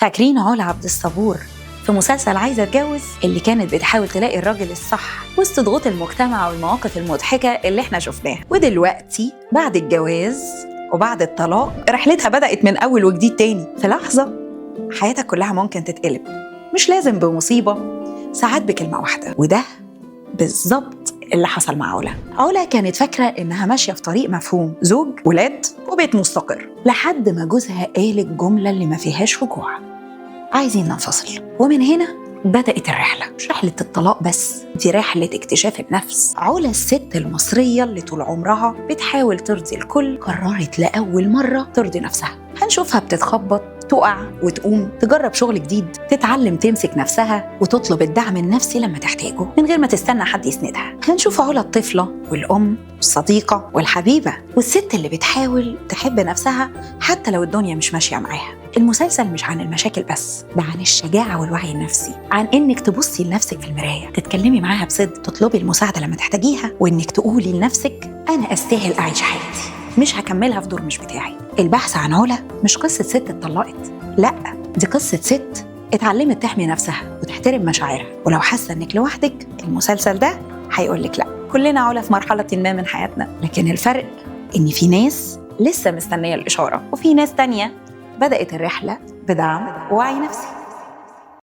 فاكرين علا عبد الصبور في مسلسل عايزة اتجوز، اللي كانت بتحاول تلاقي الراجل الصح وسط ضغوط المجتمع والمواقف المضحكة اللي احنا شفناها؟ ودلوقتي بعد الجواز وبعد الطلاق رحلتها بدأت من أول وجديد تاني. في لحظة حياتك كلها ممكن تتقلب، مش لازم بمصيبة، ساعات بكلمة واحدة. وده بالظبط اللي حصل مع علا كانت فاكرة إنها ماشية في طريق مفهوم، زوج، ولاد، وبيت مستقر، لحد ما جوزها قال الجملة اللي ما فيهاش رجوع: عايزين ننفصل. ومن هنا بدأت الرحلة، مش رحلة الطلاق بس، دي رحلة اكتشاف النفس. علا الست المصرية اللي طول عمرها بتحاول ترضي الكل قررت لأول مرة ترضي نفسها. هنشوفها بتتخبط، تقع وتقوم، تجرب شغل جديد، تتعلم تمسك نفسها وتطلب الدعم النفسي لما تحتاجه من غير ما تستنى حد يسندها. هنشوف علا الطفلة والأم والصديقة والحبيبة والست اللي بتحاول تحب نفسها حتى لو الدنيا مش ماشية معاها. المسلسل مش عن المشاكل بس، ده عن الشجاعة والوعي النفسي، عن إنك تبصي لنفسك في المراية، تتكلمي معاها بصدق، تطلبي المساعدة لما تحتاجيها، وإنك تقولي لنفسك أنا أستاهل أعيش حياتي، مش هكملها في دور مش بتاعي. البحث عن علا مش قصة ست اتطلقت، لأ، دي قصة ست اتعلمت تحمي نفسها وتحترم مشاعرها. ولو حاسة إنك لوحدك، المسلسل ده هيقولك لأ، كلنا علا في مرحلة ما من حياتنا، لكن الفرق إن في ناس لسه مستنية الإشارة، وفي ناس تانية بدأت الرحلة بدعم ووعي نفسي.